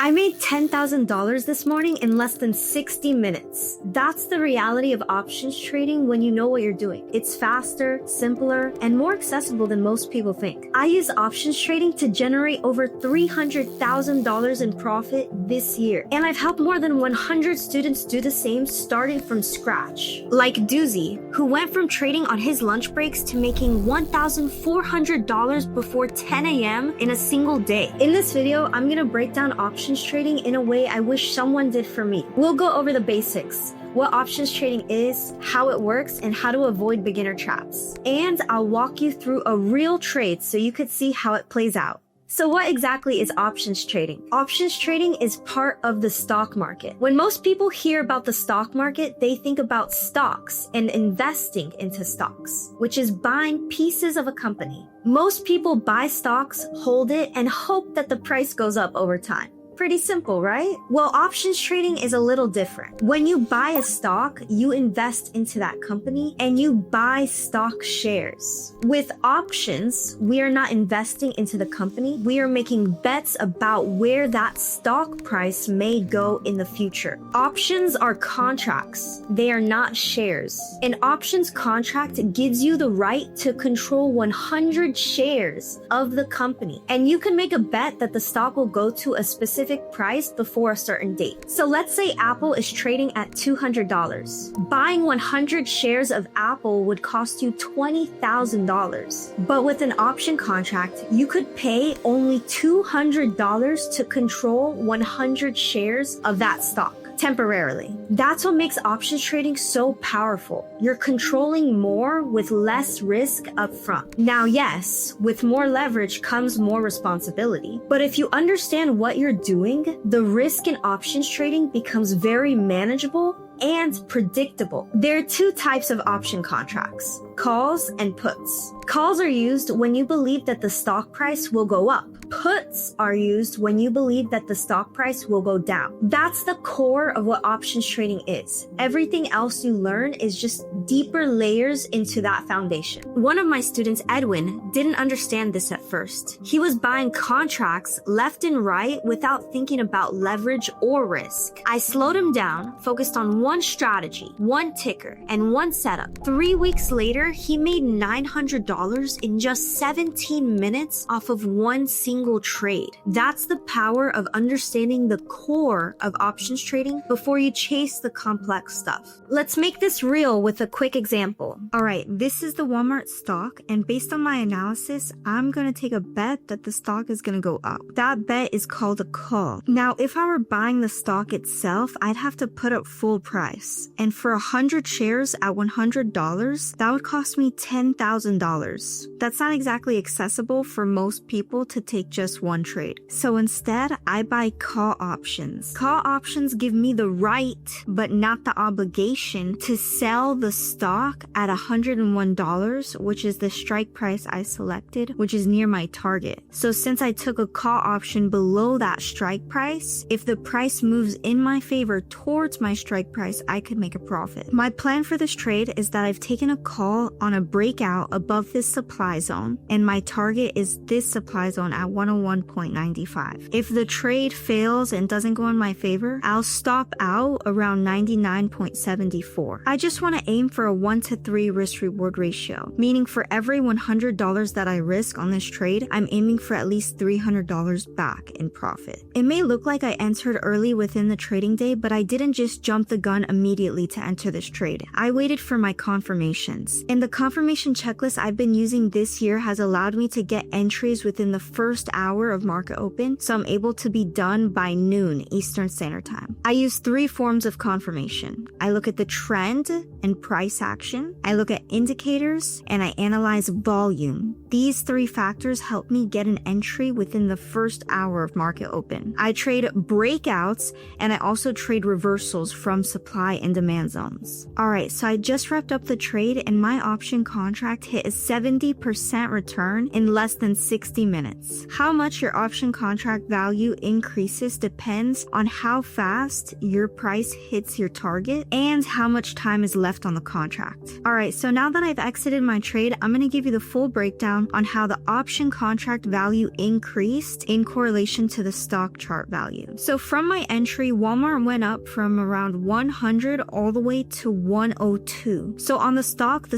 I made $10,000 this morning in less than 60 minutes. That's the reality of options trading when you know what you're doing. It's faster, simpler, and more accessible than most people think. I use options trading to generate over $300,000 in profit this year. And I've helped more than 100 students do the same starting from scratch. Like Doozy, who went from trading on his lunch breaks to making $1,400 before 10 a.m. in a single day. In this video, I'm gonna break down options trading in a way I wish someone did for me. We'll go over the basics, what options trading is, how it works, and how to avoid beginner traps. And I'll walk you through a real trade so you could see how it plays out. So what exactly is options trading? Options trading is part of the stock market. When most people hear about the stock market, they think about stocks and investing into stocks, which is buying pieces of a company. Most people buy stocks, hold it, and hope that the price goes up over time. Pretty simple, right? Well, options trading is a little different. When you buy a stock, you invest into that company and you buy stock shares. With options, we are not investing into the company. We are making bets about where that stock price may go in the future. Options are contracts. They are not shares. An options contract gives you the right to control 100 shares of the company. And you can make a bet that the stock will go to a specific price before a certain date. So let's say Apple is trading at $200. Buying 100 shares of Apple would cost you $20,000. But with an option contract, you could pay only $200 to control 100 shares of that stock. Temporarily. That's what makes options trading so powerful. You're controlling more with less risk up front. Now, yes, with more leverage comes more responsibility. But if you understand what you're doing, the risk in options trading becomes very manageable and predictable. There are two types of option contracts, calls and puts. Calls are used when you believe that the stock price will go up. Puts are used when you believe that the stock price will go down. That's the core of what options trading is. Everything else you learn is just deeper layers into that foundation. One of my students, Edwin, didn't understand this at first. He was buying contracts left and right without thinking about leverage or risk. I slowed him down, focused on one strategy, one ticker, and one setup. 3 weeks later, he made $900 in just 17 minutes off of one single trade. That's the power of understanding the core of options trading before you chase the complex stuff. Let's make this real with a quick example. All right, this is the Walmart stock, and based on my analysis, I'm gonna take a bet that the stock is gonna go up. That bet is called a call. Now, if I were buying the stock itself, I'd have to put up full price. And for 100 shares at $100, that would cost me $10,000. That's not exactly accessible for most people to take just one trade. So instead, I buy call options. Call options give me the right, but not the obligation, to sell the stock at $101, which is the strike price I selected, which is near my target. So since I took a call option below that strike price, if the price moves in my favor towards my strike price, I could make a profit. My plan for this trade is that I've taken a call on a breakout above this supply zone, and my target is this supply zone at 101.95. If the trade fails and doesn't go in my favor, I'll stop out around 99.74. I just want to aim for a 1-to-3 risk-reward ratio, meaning for every $100 that I risk on this trade, I'm aiming for at least $300 back in profit. It may look like I entered early within the trading day, but I didn't just jump the gun immediately to enter this trade. I waited for my confirmations. And the confirmation checklist I've been using this year has allowed me to get entries within the first hour of market open, so I'm able to be done by noon Eastern Standard Time. I use 3 forms of confirmation. I look at the trend and price action, I look at indicators, and I analyze volume. These 3 factors help me get an entry within the first hour of market open. I trade breakouts, and I also trade reversals from supply and demand zones. Alright, so I just wrapped up the trade, and my option contract hit a 70% return in less than 60 minutes. How much your option contract value increases depends on how fast your price hits your target and how much time is left on the contract. Alright, so now that I've exited my trade, I'm going to give you the full breakdown on how the option contract value increased in correlation to the stock chart value. So from my entry, Walmart went up from around 100 all the way to 102. So on the stock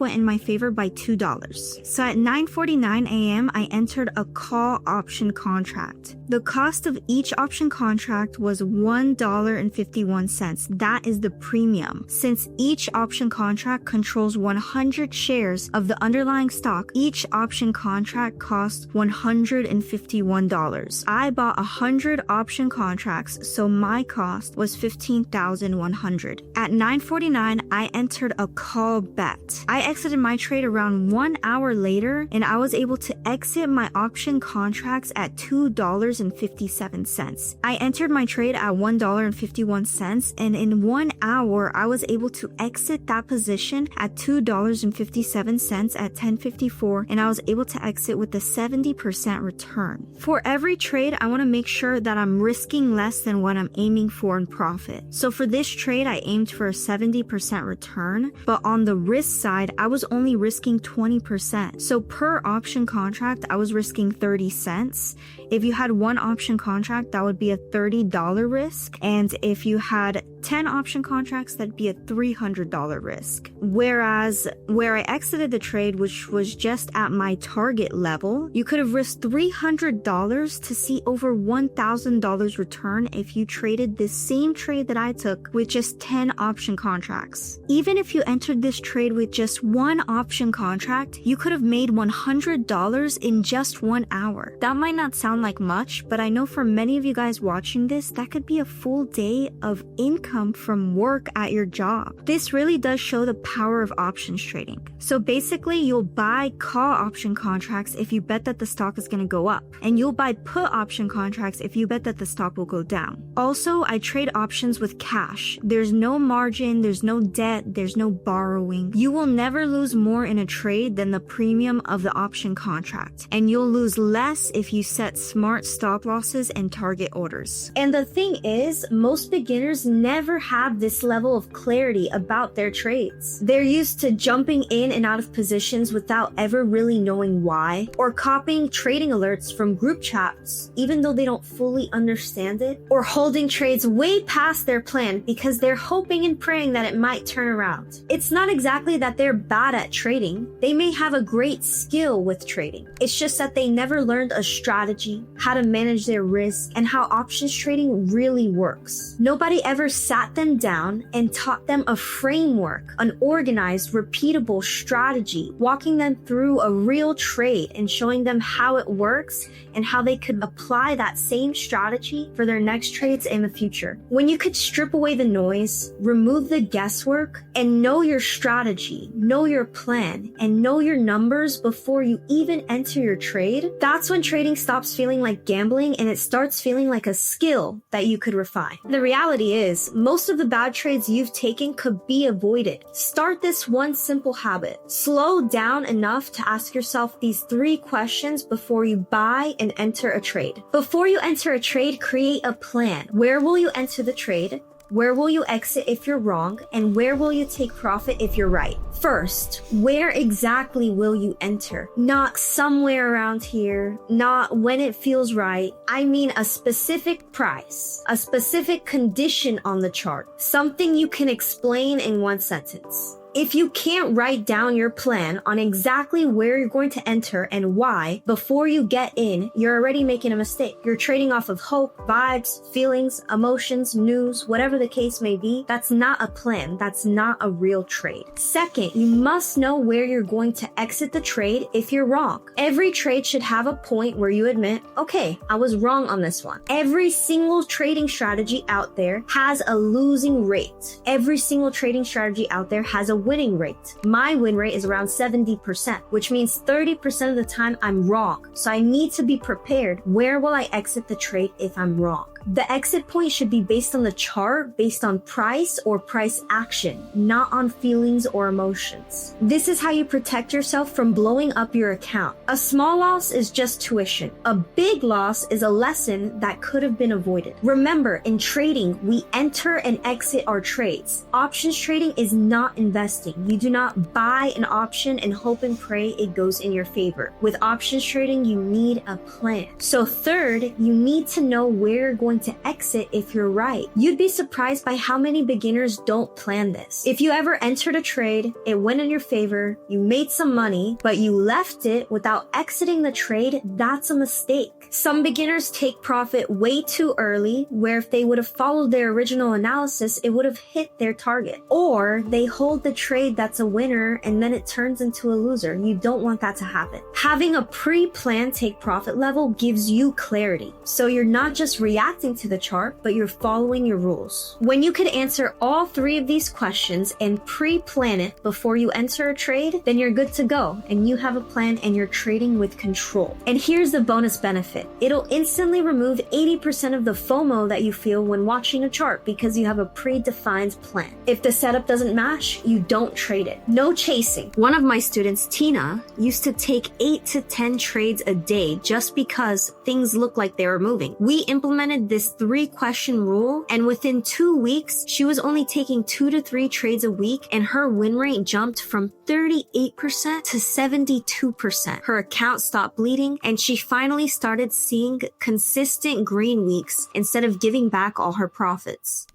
went in my favor by $2. So at 9:49 a.m., I entered a call option contract. The cost of each option contract was $1.51. That is the premium. Since each option contract controls 100 shares of the underlying stock, each option contract cost $151. I bought 100 option contracts, so my cost was $15,100. At 9:49, I entered a call bet. I exited my trade around 1 hour later, and I was able to exit my option contracts at $2.57. I entered my trade at $1.51, and in 1 hour, I was able to exit that position at $2.57 at 10:54, and I was able to exit with a 70% return. For every trade, I want to make sure that I'm risking less than what I'm aiming for in profit. So for this trade, I aimed for a 70% return, but on the risk side, I was only risking 20%. So per option contract, I was risking 30 cents. If you had one option contract, that would be a $30 risk. And if you had 10 option contracts, that'd be a $300 risk. Whereas where I exited the trade, which was just at my target level, you could have risked $300 to see over $1,000 return if you traded this same trade that I took with just 10 option contracts. Even if you entered this trade with just one option contract, you could have made $100 in just 1 hour. That might not sound like much, but I know for many of you guys watching this, that could be a full day of income from work at your job. This really does show the power of options trading. So basically, you'll buy call option contracts if you bet that the stock is going to go up, and you'll buy put option contracts if you bet that the stock will go down. Also, I trade options with cash. There's no margin, there's no debt, there's no borrowing. You will never lose more in a trade than the premium of the option contract, and you'll lose less if you set smart stop losses and target orders. And the thing is, most beginners never have this level of clarity about their trades. They're used to jumping in and out of positions without ever really knowing why, or copying trading alerts from group chats even though they don't fully understand it, or holding trades way past their plan because they're hoping and praying that it might turn around. It's not exactly that they're bad at trading. They may have a great skill with trading. It's just that they never learned a strategy, how to manage their risk, and how options trading really works. Nobody ever sat them down and taught them a framework, an organized, repeatable strategy, walking them through a real trade and showing them how it works and how they could apply that same strategy for their next trades in the future. When you could strip away the noise, remove the guesswork, and know your strategy, know your plan, and know your numbers before you even enter your trade, that's when trading stops feeling like gambling and it starts feeling like a skill that you could refine. The reality is, most of the bad trades you've taken could be avoided. Start this one simple habit. Slow down enough to ask yourself these 3 questions before you buy and enter a trade. Before you enter a trade, create a plan. Where will you enter the trade? Where will you exit if you're wrong? And where will you take profit if you're right? First, where exactly will you enter? Not somewhere around here, not when it feels right. I mean a specific price, a specific condition on the chart, something you can explain in one sentence. If you can't write down your plan on exactly where you're going to enter and why before you get in, you're already making a mistake. You're trading off of hope, vibes, feelings, emotions, news, whatever the case may be. That's not a plan. That's not a real trade. Second, you must know where you're going to exit the trade if you're wrong. Every trade should have a point where you admit, okay, I was wrong on this one. Every single trading strategy out there has a losing rate. Every single trading strategy out there has a winning rate. My win rate is around 70%, which means 30% of the time I'm wrong. So I need to be prepared. Where will I exit the trade if I'm wrong? The exit point should be based on the chart, based on price or price action, not on feelings or emotions. This is how you protect yourself from blowing up your account. A small loss is just tuition. A big loss is a lesson that could have been avoided. Remember, in trading, we enter and exit our trades. Options trading is not investing. You do not buy an option and hope and pray it goes in your favor. With options trading, you need a plan. So third, you need to know where you're going to exit if you're right. You'd be surprised by how many beginners don't plan this. If you ever entered a trade, it went in your favor, you made some money, but you left it without exiting the trade, that's a mistake. Some beginners take profit way too early, where if they would have followed their original analysis, it would have hit their target. Or they hold the trade that's a winner and then it turns into a loser. You don't want that to happen. Having a pre-planned take profit level gives you clarity. So you're not just reacting to the chart, but you're following your rules. When you can answer all three of these questions and pre-plan it before you enter a trade, then you're good to go and you have a plan and you're trading with control. And here's the bonus benefit. It'll instantly remove 80% of the FOMO that you feel when watching a chart because you have a predefined plan. If the setup doesn't match, you don't trade it. No chasing. One of my students, Tina, used to take 8 to 10 trades a day just because things looked like they were moving. We implemented this 3-question rule, and within 2 weeks, she was only taking 2 to 3 trades a week, and her win rate jumped from 38% to 72%. Her account stopped bleeding, and she finally started seeing consistent green weeks instead of giving back all her profits.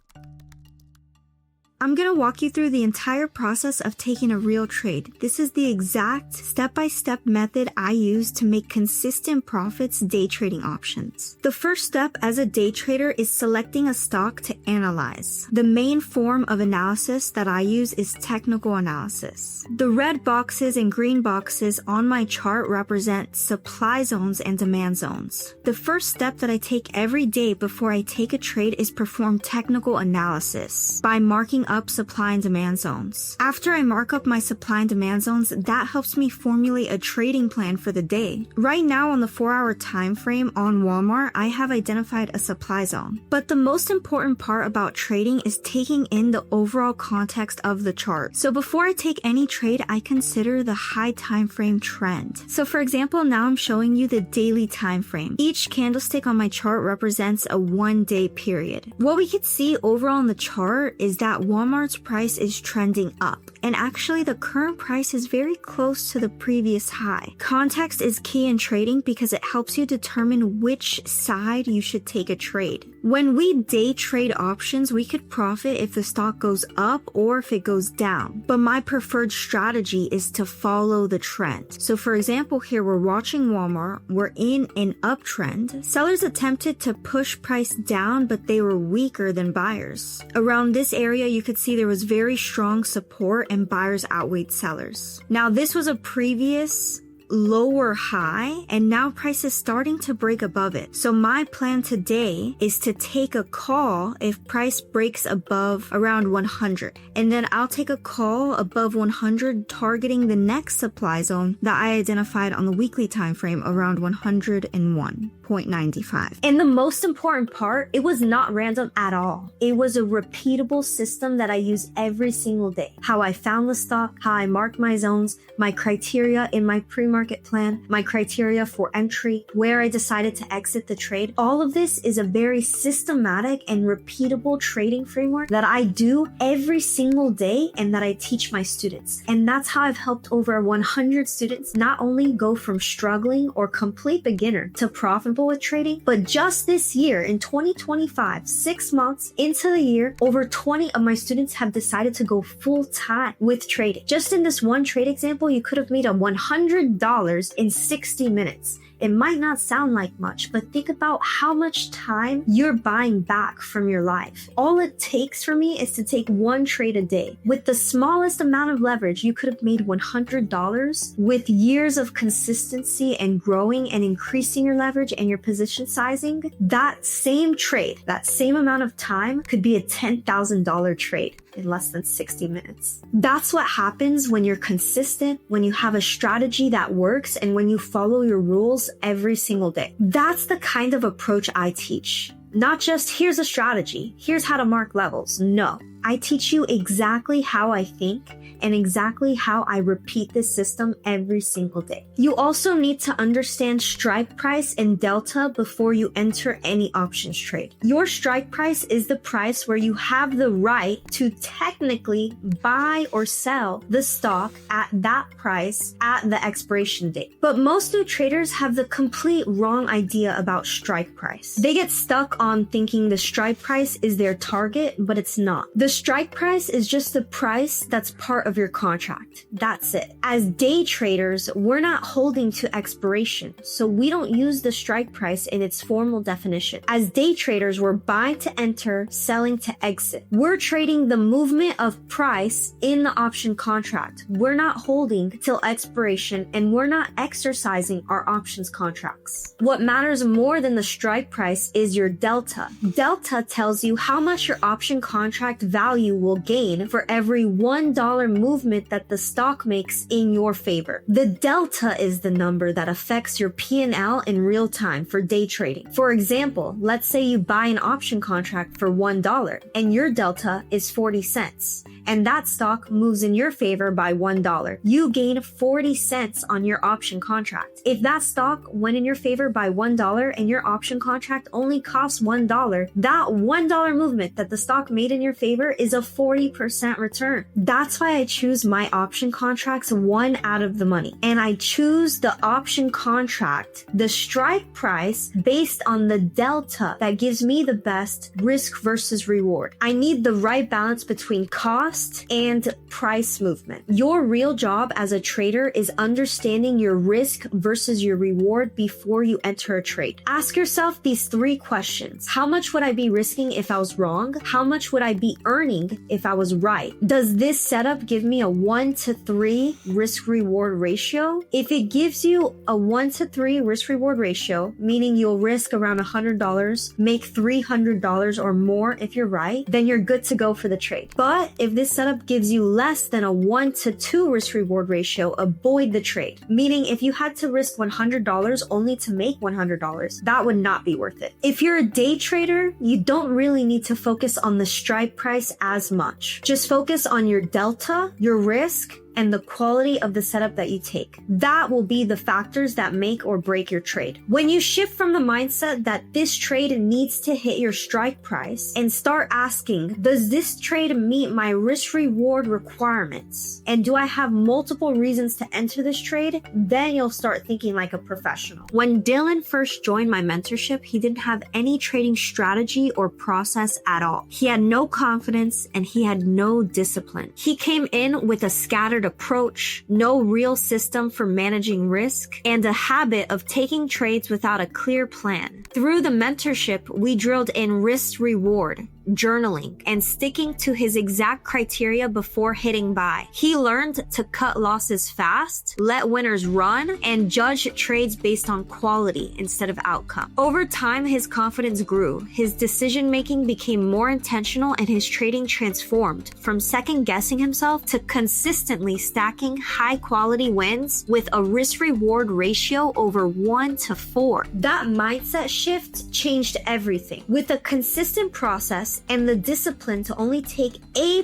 I'm going to walk you through the entire process of taking a real trade. This is the exact step-by-step method I use to make consistent profits day trading options. The first step as a day trader is selecting a stock to analyze. The main form of analysis that I use is technical analysis. The red boxes and green boxes on my chart represent supply zones and demand zones. The first step that I take every day before I take a trade is perform technical analysis by marking up supply and demand zones. After I mark up my supply and demand zones, that helps me formulate a trading plan for the day. Right now on the 4-hour time frame on Walmart, I have identified a supply zone. But the most important part about trading is taking in the overall context of the chart. So before I take any trade, I consider the high time frame trend. So for example, now I'm showing you the daily time frame. Each candlestick on my chart represents a 1-day period. What we can see overall in the chart is that Walmart's price is trending up, and actually the current price is very close to the previous high. Context is key in trading because it helps you determine which side you should take a trade. When we day trade options, we could profit if the stock goes up or if it goes down, but my preferred strategy is to follow the trend. So for example, here we're watching Walmart, we're in an uptrend. Sellers attempted to push price down, but they were weaker than buyers. Around this area, you could see there was very strong support and buyers outweighed sellers. Now this was a previous lower high, and now price is starting to break above it. So my plan today is to take a call if price breaks above around 100, and then I'll take a call above 100 targeting the next supply zone that I identified on the weekly time frame around 101.95. And the most important part, it was not random at all. It was a repeatable system that I use every single day. How I found the stock, how I marked my zones, my criteria in my pre-market plan, my criteria for entry, where I decided to exit the trade. All of this is a very systematic and repeatable trading framework that I do every single day and that I teach my students. And that's how I've helped over 100 students not only go from struggling or complete beginner to profitable with trading, but just this year in 2025, 6 months into the year, over 20 of my students have decided to go full time with trading. Just in this one trade example, you could have made $100 in 60 minutes. It might not sound like much, but think about how much time you're buying back from your life. All it takes for me is to take one trade a day. With the smallest amount of leverage, you could have made $100 with years of consistency and growing and increasing your leverage and your position sizing. That same trade, that same amount of time could be a $10,000 trade in less than 60 minutes. That's what happens when you're consistent, when you have a strategy that works, and when you follow your rules every single day. That's the kind of approach I teach. Not just here's a strategy, here's how to mark levels. No, I teach you exactly how I think and exactly how I repeat this system every single day. You also need to understand strike price and delta before you enter any options trade. Your strike price is the price where you have the right to technically buy or sell the stock at that price at the expiration date. But most new traders have the complete wrong idea about strike price. They get stuck on thinking the strike price is their target, but it's not. The strike price is just the price that's part of your contract. That's it. As day traders, we're not holding to expiration, so we don't use the strike price in its formal definition. As day traders, we're buying to enter, selling to exit. We're trading the movement of price in the option contract. We're not holding till expiration, and we're not exercising our options contracts. What matters more than the strike price is your delta. Delta tells you how much your option contract value will gain for every $1 movement that the stock makes in your favor. The delta is the number that affects your P&L in real time for day trading. For example, let's say you buy an option contract for $1 and your delta is 40 cents. And that stock moves in your favor by $1. You gain 40 cents on your option contract. If that stock went in your favor by $1 and your option contract only costs $1, that $1 movement that the stock made in your favor is a 40% return. That's why I choose my option contracts one out of the money. And I choose the option contract, the strike price, based on the delta that gives me the best risk versus reward. I need the right balance between cost and price movement. Your real job as a trader is understanding your risk versus your reward before you enter a trade. Ask yourself these 3 questions. How much would I be risking if I was wrong? How much would I be earning if I was right? Does this setup give me a 1-to-3 risk-reward ratio? If it gives you a 1-to-3 risk-reward ratio, meaning you'll risk around $100, make $300 or more if you're right, then you're good to go for the trade. But if this setup gives you less than a 1-to-2 risk-reward ratio, avoid the trade. Meaning if you had to risk $100 only to make $100, that would not be worth it. If you're a day trader, you don't really need to focus on the strike price as much. Just focus on your delta, your risk, and the quality of the setup that you take. That will be the factors that make or break your trade. When you shift from the mindset that this trade needs to hit your strike price and start asking, does this trade meet my risk-reward requirements? And do I have multiple reasons to enter this trade? Then you'll start thinking like a professional. When Dylan first joined my mentorship, he didn't have any trading strategy or process at all. He had no confidence and he had no discipline. He came in with a scattered approach, no real system for managing risk, and a habit of taking trades without a clear plan. Through the mentorship, we drilled in risk-reward, journaling, and sticking to his exact criteria before hitting buy. He learned to cut losses fast, let winners run, and judge trades based on quality instead of outcome. Over time, his confidence grew, his decision-making became more intentional, and his trading transformed from second-guessing himself to consistently stacking high-quality wins with a risk-reward ratio over 1-to-4. That mindset shift changed everything. With a consistent process and the discipline to only take A+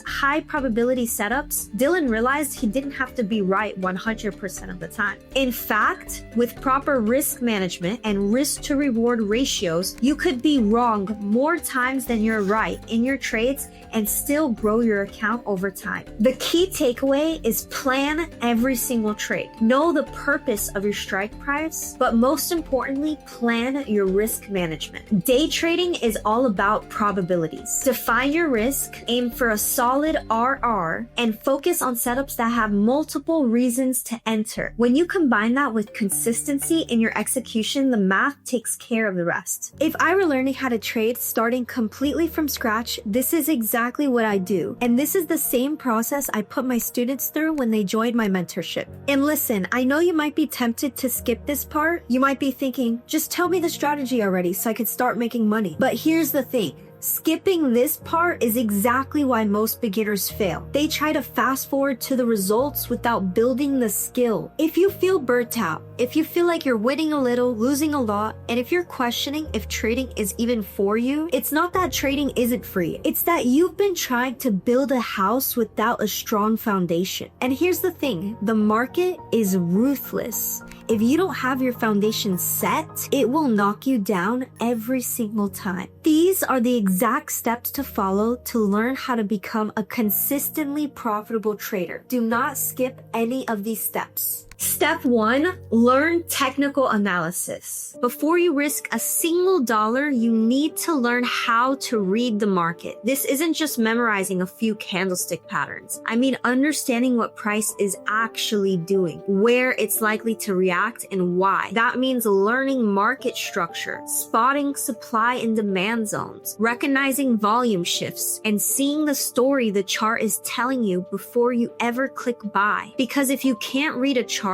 high probability setups, Dylan realized he didn't have to be right 100% of the time. In fact, with proper risk management and risk to reward ratios, you could be wrong more times than you're right in your trades and still grow your account over time. The key takeaway is plan every single trade. Know the purpose of your strike price, but most importantly, plan your risk management. Day trading is all about probabilities. Define your risk, aim for a solid RR, and focus on setups that have multiple reasons to enter. When you combine that with consistency in your execution, the math takes care of the rest. If I were learning how to trade starting completely from scratch, this is exactly what I do. And this is the same process I put my students through when they joined my mentorship. And listen, I know you might be tempted to skip this part. You might be thinking, just tell me the strategy already so I could start making money. But here's the thing. Skipping this part is exactly why most beginners fail. They try to fast forward to the results without building the skill. If you feel burnt out, if you feel like you're winning a little, losing a lot, and if you're questioning if trading is even for you, it's not that trading isn't free. It's that you've been trying to build a house without a strong foundation. And here's the thing, the market is ruthless. If you don't have your foundation set, it will knock you down every single time. These are the exact steps to follow to learn how to become a consistently profitable trader. Do not skip any of these steps. Step 1, learn technical analysis. Before you risk a single dollar, you need to learn how to read the market. This isn't just memorizing a few candlestick patterns. I mean understanding what price is actually doing, where it's likely to react, and why. That means learning market structure, spotting supply and demand zones, recognizing volume shifts, and seeing the story the chart is telling you before you ever click buy. Because if you can't read a chart,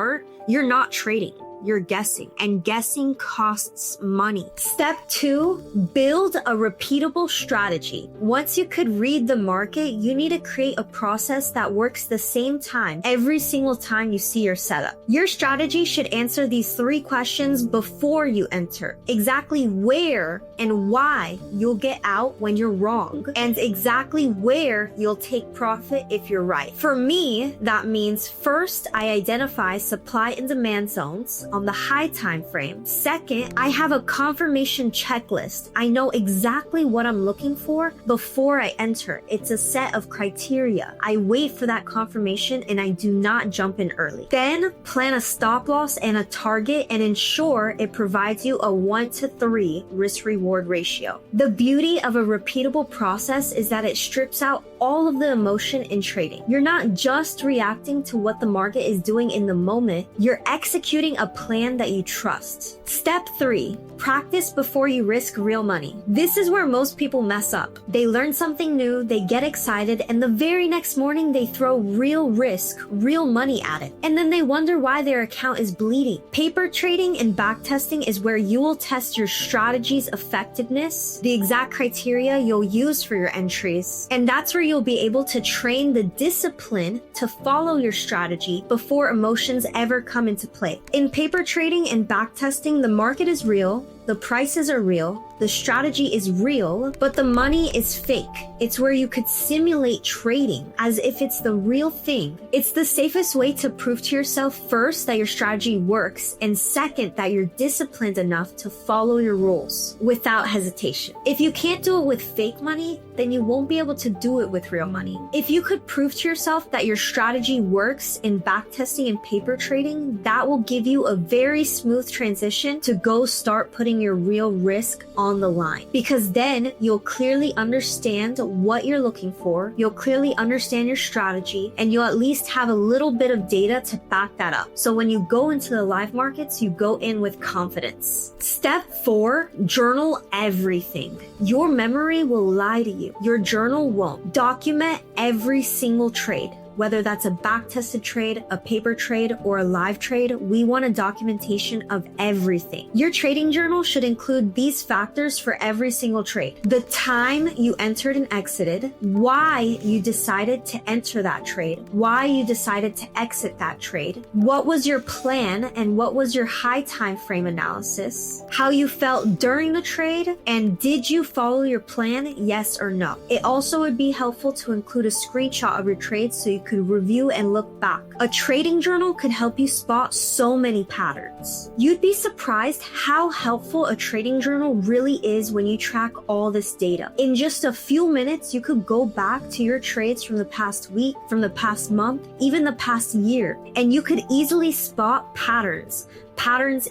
you're not trading. You're guessing, and guessing costs money. Step 2, build a repeatable strategy. Once you could read the market, you need to create a process that works the same time every single time you see your setup. Your strategy should answer these 3 questions before you enter. Exactly where and why you'll get out when you're wrong, and exactly where you'll take profit if you're right. For me, that means first, I identify supply and demand zones on the high time frame. Second, I have a confirmation checklist. I know exactly what I'm looking for before I enter. It's a set of criteria. I wait for that confirmation and I do not jump in early. Then plan a stop loss and a target and ensure it provides you a 1-to-3 risk-reward ratio. The beauty of a repeatable process is that it strips out all of the emotion in trading. You're not just reacting to what the market is doing in the moment, you're executing a plan that you trust. Step 3, practice before you risk real money. This is where most people mess up. They learn something new, they get excited, and the very next morning they throw real risk, real money at it. And then they wonder why their account is bleeding. Paper trading and backtesting is where you will test your strategy's effectiveness, the exact criteria you'll use for your entries, and that's where you'll be able to train the discipline to follow your strategy before emotions ever come into play. In paper trading and backtesting, the market is real, the prices are real, the strategy is real, but the money is fake. It's where you could simulate trading as if it's the real thing. It's the safest way to prove to yourself first that your strategy works, and second, that you're disciplined enough to follow your rules without hesitation. If you can't do it with fake money, then you won't be able to do it with real money. If you could prove to yourself that your strategy works in backtesting and paper trading, that will give you a very smooth transition to go start putting your real risk on the line. Because then you'll clearly understand what you're looking for, you'll clearly understand your strategy, and you'll at least have a little bit of data to back that up. So when you go into the live markets, you go in with confidence. Step 4, journal everything. Your memory will lie to you. Your journal won't. Document every single trade. Whether that's a back-tested trade, a paper trade, or a live trade, we want a documentation of everything. Your trading journal should include these factors for every single trade. The time you entered and exited, why you decided to enter that trade, why you decided to exit that trade, what was your plan and what was your high time frame analysis, how you felt during the trade, and did you follow your plan, yes or no. It also would be helpful to include a screenshot of your trades so you could review and look back. A trading journal could help you spot so many patterns. You'd be surprised how helpful a trading journal really is when you track all this data. In just a few minutes, you could go back to your trades from the past week, from the past month, even the past year, and you could easily spot patterns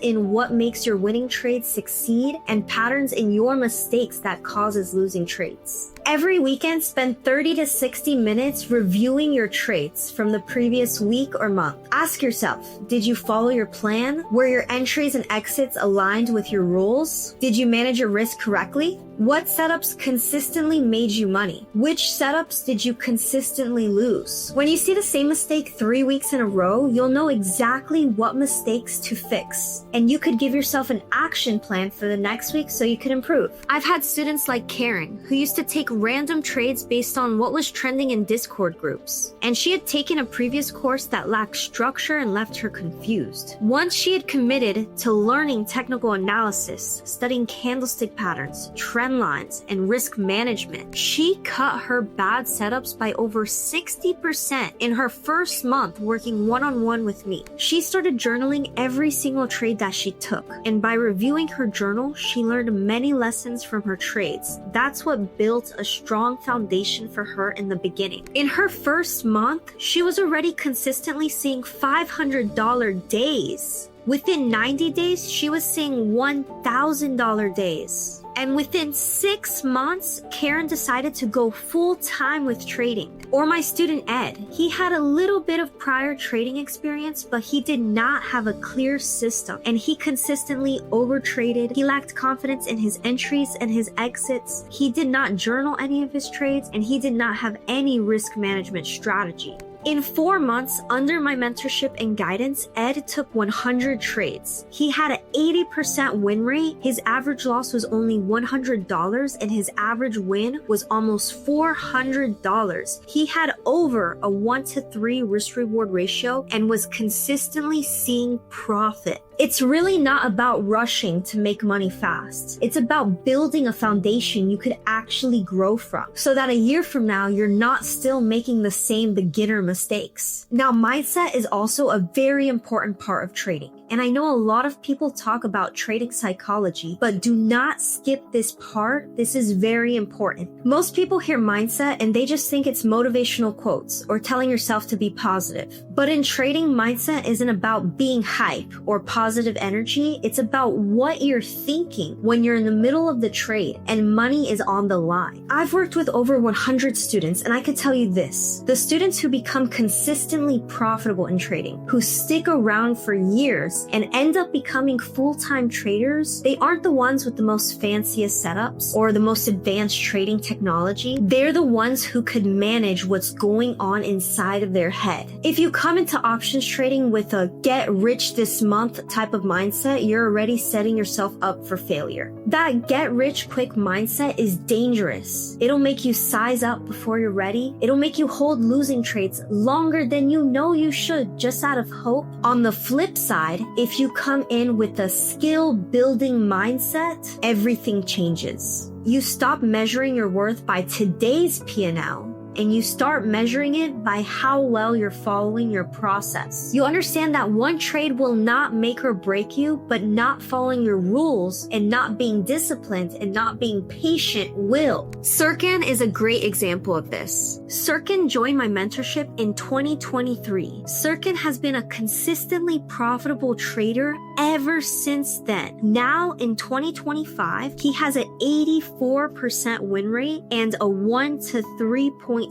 in what makes your winning trades succeed, and patterns in your mistakes that causes losing trades. Every weekend, spend 30 to 60 minutes reviewing your trades from the previous week or month. Ask yourself, did you follow your plan? Were your entries and exits aligned with your rules? Did you manage your risk correctly? What setups consistently made you money? Which setups did you consistently lose? When you see the same mistake 3 weeks in a row, you'll know exactly what mistakes to fix. And you could give yourself an action plan for the next week so you could improve. I've had students like Karen, who used to take random trades based on what was trending in Discord groups. And she had taken a previous course that lacked structure and left her confused. Once she had committed to learning technical analysis, studying candlestick patterns, trend lines, and risk management, she cut her bad setups by over 60% in her first month working one-on-one with me. She started journaling every single trade that she took, and by reviewing her journal, she learned many lessons from her trades. That's what built a strong foundation for her in the beginning. In her first month, she was already consistently seeing $500 days. Within 90 days, she was seeing $1,000 days. And within 6 months, Karen decided to go full-time with trading. Or my student Ed, he had a little bit of prior trading experience, but he did not have a clear system, and he consistently overtraded. He lacked confidence in his entries and his exits. He did not journal any of his trades, and he did not have any risk management strategy. In 4 months, under my mentorship and guidance, Ed took 100 trades. He had an 80% win rate. His average loss was only $100, and his average win was almost $400. He had over a 1-to-3 risk-reward ratio and was consistently seeing profit. It's really not about rushing to make money fast. It's about building a foundation you could actually grow from, so that a year from now, you're not still making the same beginner mistakes. Now, mindset is also a very important part of trading. And I know a lot of people talk about trading psychology, but do not skip this part. This is very important. Most people hear mindset and they just think it's motivational quotes or telling yourself to be positive. But in trading, mindset isn't about being hype or positive energy. It's about what you're thinking when you're in the middle of the trade and money is on the line. I've worked with over 100 students, and I could tell you this. The students who become consistently profitable in trading, who stick around for years, and end up becoming full-time traders, they aren't the ones with the most fanciest setups or the most advanced trading technology. They're the ones who could manage what's going on inside of their head. If you come into options trading with a get rich this month type of mindset, you're already setting yourself up for failure. That get rich quick mindset is dangerous. It'll make you size up before you're ready. It'll make you hold losing trades longer than you know you should just out of hope. On the flip side, if you come in with a skill building mindset, everything changes. You stop measuring your worth by today's P&L, and you start measuring it by how well you're following your process. You understand that one trade will not make or break you, but not following your rules and not being disciplined and not being patient will. Sirkan is a great example of this. Sirkan joined my mentorship in 2023. Sirkan has been a consistently profitable trader ever since then. Now in 2025, he has an 84% win rate and a 1-to-3.7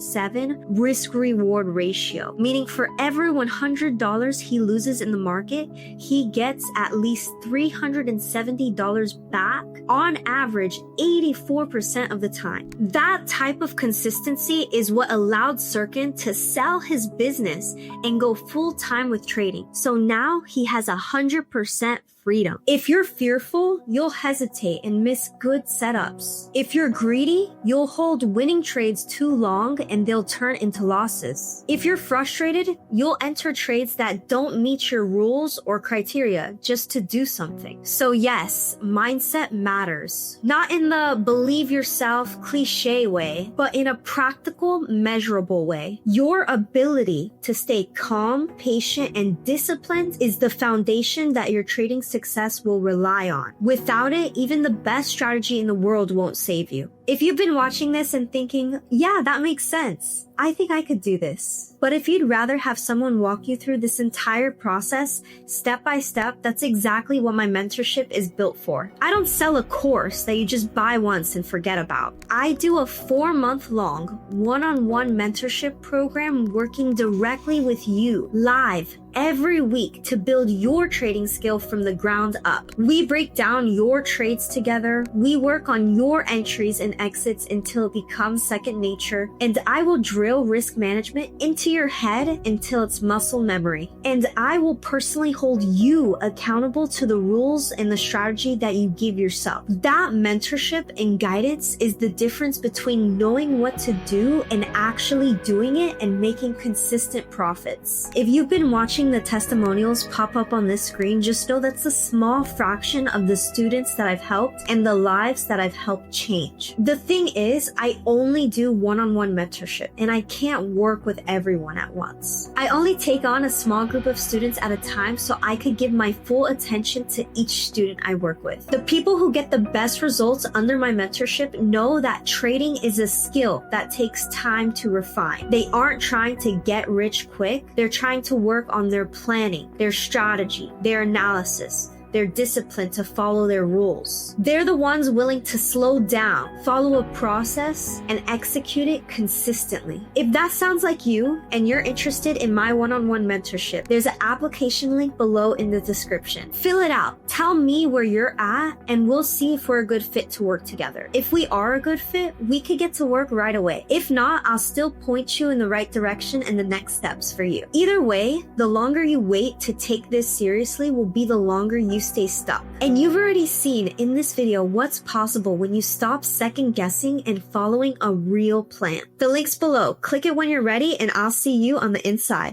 risk-reward ratio, meaning for every $100 he loses in the market, he gets at least $370 back, on average 84% of the time. That type of consistency is what allowed Sirkan to sell his business and go full-time with trading. So now he has 100% freedom. If you're fearful, you'll hesitate and miss good setups. If you're greedy, you'll hold winning trades too long and they'll turn into losses. If you're frustrated, you'll enter trades that don't meet your rules or criteria just to do something. So yes, mindset matters. Not in the believe yourself cliche way, but in a practical, measurable way. Your ability to stay calm, patient, and disciplined is the foundation that your trading success will rely on. Without it, even the best strategy in the world won't save you. If you've been watching this and thinking, yeah, that makes sense, I think I could do this. But if you'd rather have someone walk you through this entire process, step by step, that's exactly what my mentorship is built for. I don't sell a course that you just buy once and forget about. I do a 4-month-long one-on-one mentorship program working directly with you, live, every week to build your trading skill from the ground up. We break down your trades together, we work on your entries and exits until it becomes second nature, and I will drill risk management into your head until it's muscle memory. And I will personally hold you accountable to the rules and the strategy that you give yourself. That mentorship and guidance is the difference between knowing what to do and actually doing it and making consistent profits. If you've been watching the testimonials pop up on this screen, just know that's a small fraction of the students that I've helped and the lives that I've helped change. The thing is, I only do one-on-one mentorship and I can't work with everyone at once. I only take on a small group of students at a time so I could give my full attention to each student I work with. The people who get the best results under my mentorship know that trading is a skill that takes time to refine. They aren't trying to get rich quick. They're trying to work on their planning, their strategy, their analysis, their discipline to follow their rules. They're the ones willing to slow down, follow a process, and execute it consistently. If that sounds like you and you're interested in my one-on-one mentorship, there's an application link below in the description. Fill it out. Tell me where you're at and we'll see if we're a good fit to work together. If we are a good fit, we could get to work right away. If not, I'll still point you in the right direction and the next steps for you. Either way, the longer you wait to take this seriously will be the longer you stay stuck. And you've already seen in this video what's possible when you stop second guessing and following a real plan. The link's below. Click it when you're ready and I'll see you on the inside.